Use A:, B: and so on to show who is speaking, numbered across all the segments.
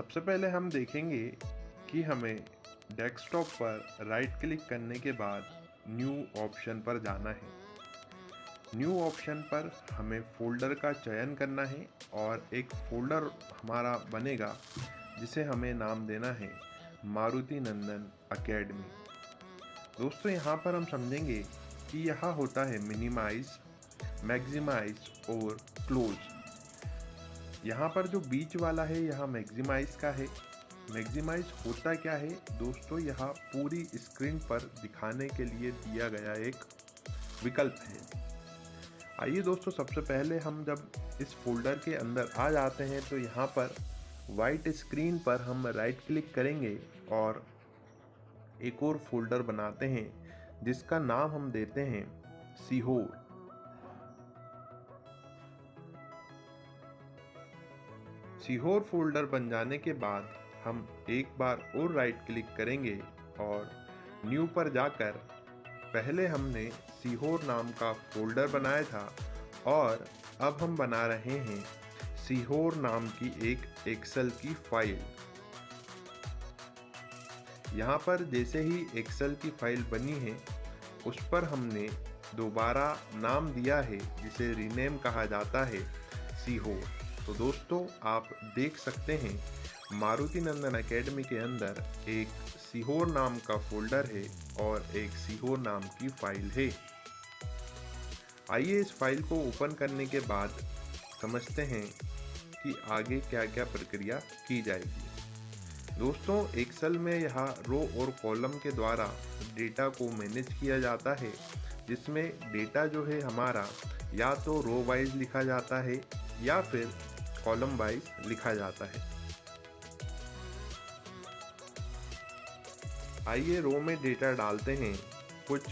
A: सबसे पहले हम देखेंगे कि हमें डेस्कटॉप पर राइट क्लिक करने के बाद न्यू ऑप्शन पर जाना है। न्यू ऑप्शन पर हमें फ़ोल्डर का चयन करना है और एक फ़ोल्डर हमारा बनेगा जिसे हमें नाम देना है मारुति नंदन एकेडमी। दोस्तों यहाँ पर हम समझेंगे कि यह होता है मिनिमाइज, मैक्सिमाइज और क्लोज। यहाँ पर जो बीच वाला है यह मैक्सिमाइज का है। मैक्सिमाइज होता क्या है दोस्तों, यह पूरी स्क्रीन पर दिखाने के लिए दिया गया एक विकल्प है। आइए दोस्तों, सबसे पहले हम जब इस फोल्डर के अंदर आ जाते हैं तो यहाँ पर वाइट स्क्रीन पर हम राइट क्लिक करेंगे और एक और फोल्डर बनाते हैं जिसका नाम हम देते हैं सीहोर। सीहोर फोल्डर बन जाने के बाद हम एक बार और राइट क्लिक करेंगे और न्यू पर जाकर पहले हमने सीहोर नाम का फोल्डर बनाया था और अब हम बना रहे हैं सीहोर नाम की एक एक्सेल की फाइल। यहाँ पर जैसे ही एक्सेल की फाइल बनी है उस पर हमने दोबारा नाम दिया है जिसे रीनेम कहा जाता है सीहोर। तो दोस्तों आप देख सकते हैं मारुति नंदन एकेडमी के अंदर एक सीहोर नाम का फोल्डर है और एक सीहोर नाम की फाइल है। आइए इस फाइल को ओपन करने के बाद समझते हैं कि आगे क्या क्या प्रक्रिया की जाएगी। दोस्तों एक्सेल में यहाँ रो और कॉलम के द्वारा डेटा को मैनेज किया जाता है, जिसमें डेटा जो है हमारा या तो रो वाइज लिखा जाता है या फिर कॉलम वाइज लिखा जाता है। आइए रो में डेटा डालते हैं कुछ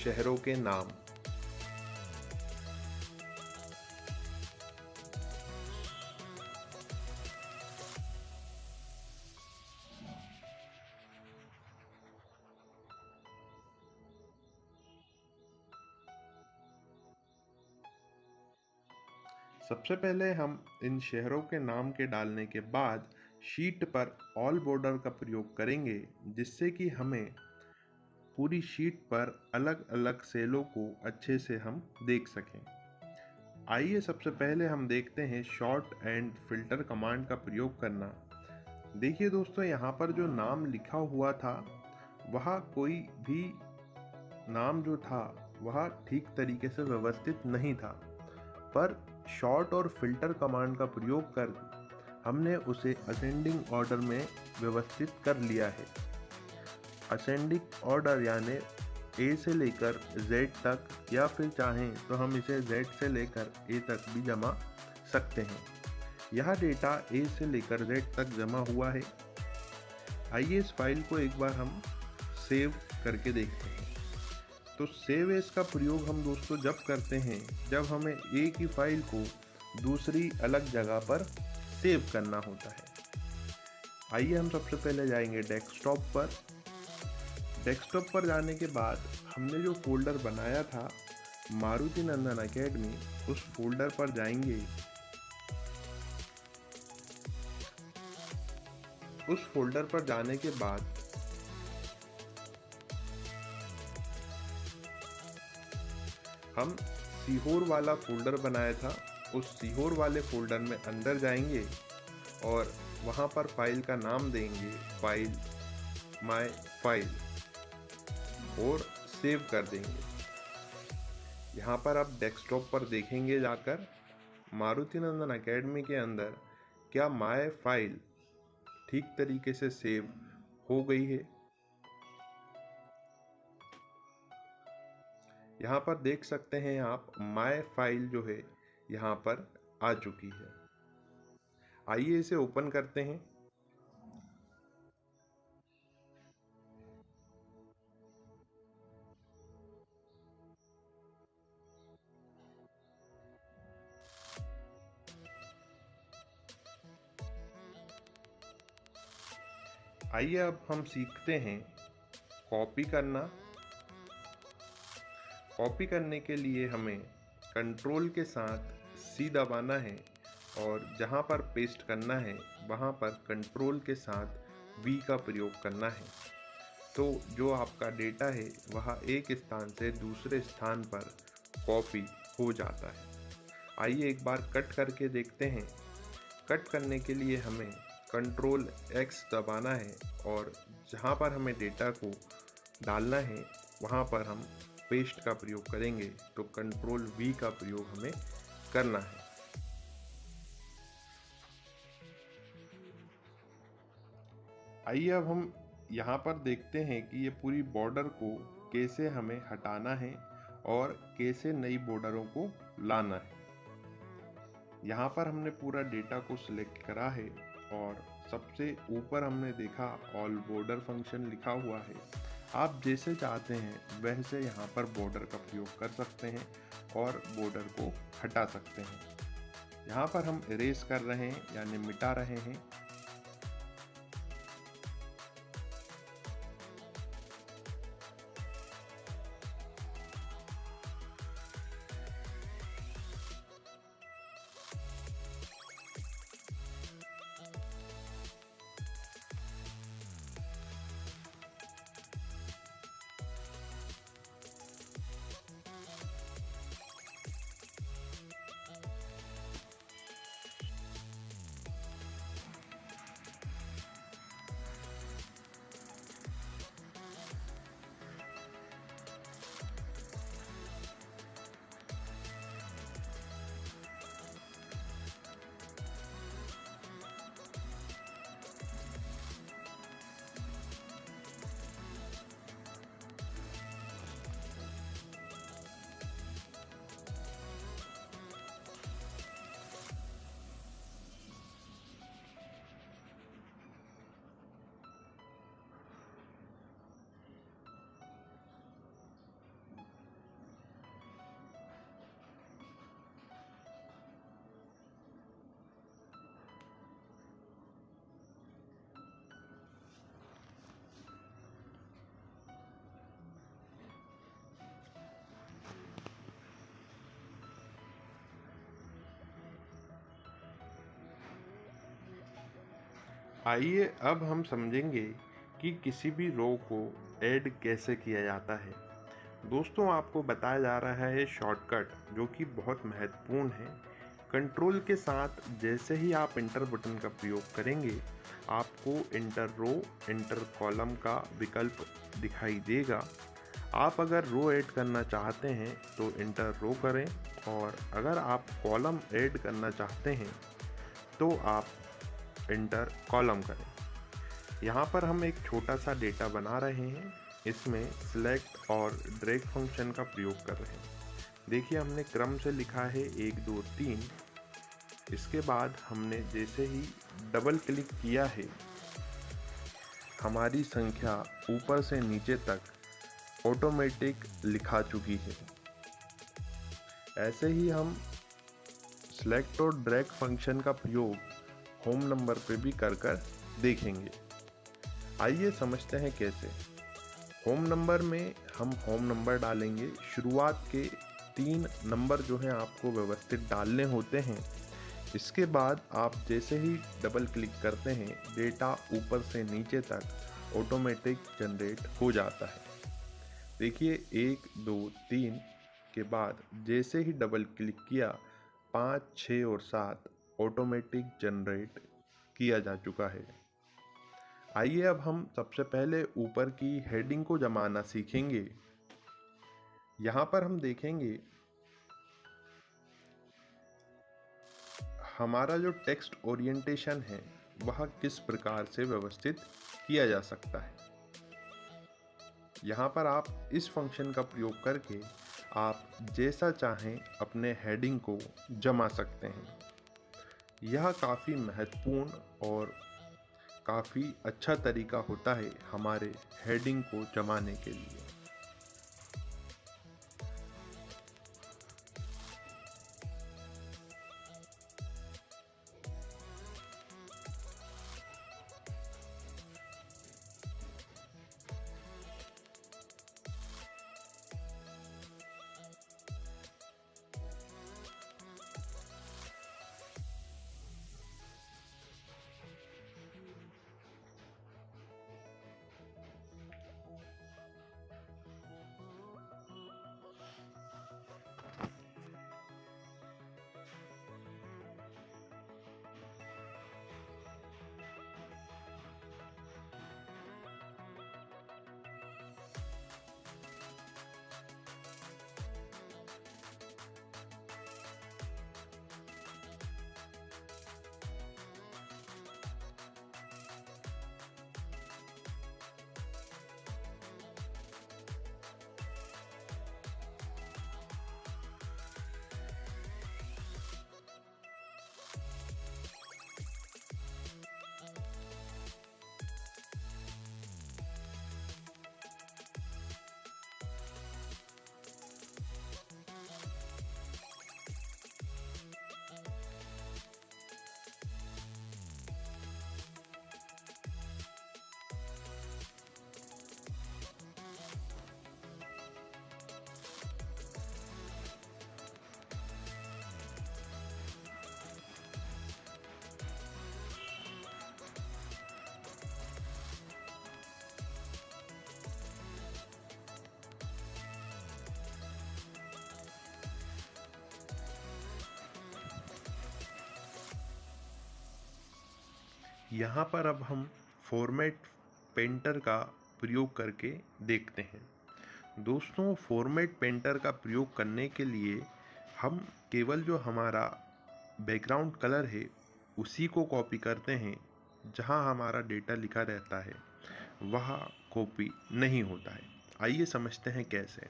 A: शहरों के नाम। सबसे पहले हम इन शहरों के नाम के डालने के बाद शीट पर ऑल बॉर्डर का प्रयोग करेंगे, जिससे कि हमें पूरी शीट पर अलग अलग सेलों को अच्छे से हम देख सकें। आइए सबसे पहले हम देखते हैं शॉर्ट एंड फिल्टर कमांड का प्रयोग करना। देखिए दोस्तों, यहाँ पर जो नाम लिखा हुआ था वह कोई भी नाम जो था वह ठीक तरीके से व्यवस्थित नहीं था, पर शॉर्ट और फिल्टर कमांड का प्रयोग कर हमने उसे असेंडिंग ऑर्डर में व्यवस्थित कर लिया है। असेंडिंग ऑर्डर यानी ए से लेकर जेड तक, या फिर चाहें तो हम इसे जेड से लेकर ए तक भी जमा सकते हैं। यह डेटा ए से लेकर जेड तक जमा हुआ है। आइए इस फाइल को एक बार हम सेव करके देखते हैं। तो सेव एज का प्रयोग हम दोस्तों जब करते हैं जब हमें एक ही फाइल को दूसरी अलग जगह पर सेव करना होता है। आइए हम सबसे पहले जाएंगे डेस्कटॉप पर। डेस्कटॉप पर जाने के बाद हमने जो फोल्डर बनाया था मारुति नंदन एकेडमी, उस फोल्डर पर जाएंगे। उस फोल्डर पर जाने के बाद हम सीहोर वाला फोल्डर बनाया था, उस सीहोर वाले फोल्डर में अंदर जाएंगे और वहाँ पर फाइल का नाम देंगे फाइल माय फाइल और सेव कर देंगे। यहाँ पर आप डेस्कटॉप पर देखेंगे जाकर मारुति नंदन एकेडमी के अंदर क्या माय फाइल ठीक तरीके से सेव हो गई है। यहाँ पर देख सकते हैं आप माय फाइल जो है यहाँ पर आ चुकी है। आइए इसे ओपन करते हैं। आइए अब हम सीखते हैं कॉपी करना। कॉपी करने के लिए हमें कंट्रोल के साथ सी दबाना है और जहाँ पर पेस्ट करना है वहाँ पर कंट्रोल के साथ वी का प्रयोग करना है। तो जो आपका डेटा है वह एक स्थान से दूसरे स्थान पर कॉपी हो जाता है। आइए एक बार कट करके देखते हैं। कट करने के लिए हमें कंट्रोल एक्स दबाना है और जहाँ पर हमें डेटा को डालना है वहाँ पर हम पेस्ट का प्रयोग करेंगे, तो कंट्रोल वी का प्रयोग हमें करना है। आइए अब हम यहाँ पर देखते हैं कि ये पूरी बॉर्डर को कैसे हमें हटाना है और कैसे नई बॉर्डरों को लाना है। यहाँ पर हमने पूरा डेटा को सिलेक्ट करा है और सबसे ऊपर हमने देखा ऑल बॉर्डर फंक्शन लिखा हुआ है। आप जैसे चाहते हैं वैसे यहाँ पर बॉर्डर का प्रयोग कर सकते हैं और बॉर्डर को हटा सकते हैं। यहाँ पर हम इरेज कर रहे हैं यानी मिटा रहे हैं। आइए अब हम समझेंगे कि किसी भी रो को ऐड कैसे किया जाता है। दोस्तों, आपको बताया जा रहा है शॉर्टकट जो कि बहुत महत्वपूर्ण है। कंट्रोल के साथ जैसे ही आप इंटर बटन का प्रयोग करेंगे आपको इंटर रो इंटर कॉलम का विकल्प दिखाई देगा। आप अगर रो ऐड करना चाहते हैं तो इंटर रो करें और अगर आप कॉलम ऐड करना चाहते हैं तो आप इंटर कॉलम करें। यहाँ पर हम एक छोटा सा डेटा बना रहे हैं। इसमें सिलेक्ट और ड्रैग फंक्शन का प्रयोग कर रहे हैं। देखिए हमने क्रम से लिखा है 1 2 3। इसके बाद हमने जैसे ही डबल क्लिक किया है हमारी संख्या ऊपर से नीचे तक ऑटोमेटिक लिखा चुकी है। ऐसे ही हम सिलेक्ट और ड्रैग फंक्शन का प्रयोग होम नंबर पे भी कर देखेंगे। आइए समझते हैं कैसे। होम नंबर में हम होम नंबर डालेंगे। शुरुआत के 3 नंबर जो हैं आपको व्यवस्थित डालने होते हैं। इसके बाद आप जैसे ही डबल क्लिक करते हैं डेटा ऊपर से नीचे तक ऑटोमेटिक जनरेट हो जाता है। देखिए 1 2 3 के बाद जैसे ही डबल क्लिक किया 5 6 और 7 ऑटोमेटिक जनरेट किया जा चुका है। आइए अब हम सबसे पहले ऊपर की हेडिंग को जमाना सीखेंगे। यहाँ पर हम देखेंगे हमारा जो टेक्स्ट ओरिएंटेशन है वह किस प्रकार से व्यवस्थित किया जा सकता है। यहाँ पर आप इस फंक्शन का प्रयोग करके आप जैसा चाहें अपने हेडिंग को जमा सकते हैं। यह काफ़ी महत्वपूर्ण और काफ़ी अच्छा तरीका होता है हमारे हेडिंग को जमाने के लिए। यहाँ पर अब हम फॉर्मेट पेंटर का प्रयोग करके देखते हैं। दोस्तों, फॉर्मेट पेंटर का प्रयोग करने के लिए हम केवल जो हमारा बैकग्राउंड कलर है उसी को कॉपी करते हैं। जहाँ हमारा डेटा लिखा रहता है वह कॉपी नहीं होता है। आइए समझते हैं कैसे।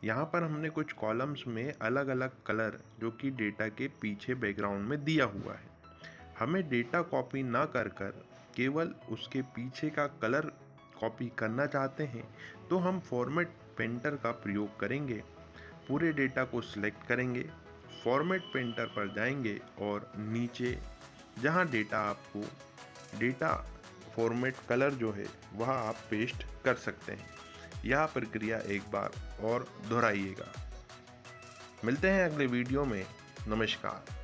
A: यहाँ पर हमने कुछ कॉलम्स में अलग अलग कलर जो कि डेटा के पीछे बैकग्राउंड में दिया हुआ है। हमें डेटा कॉपी ना कर केवल उसके पीछे का कलर कॉपी करना चाहते हैं तो हम फॉर्मेट पेंटर का प्रयोग करेंगे। पूरे डेटा को सिलेक्ट करेंगे, फॉर्मेट पेंटर पर जाएंगे और नीचे जहां डेटा फॉर्मेट कलर जो है वह आप पेस्ट कर सकते हैं। यह प्रक्रिया एक बार और दोहराइएगा। मिलते हैं अगले वीडियो में। नमस्कार।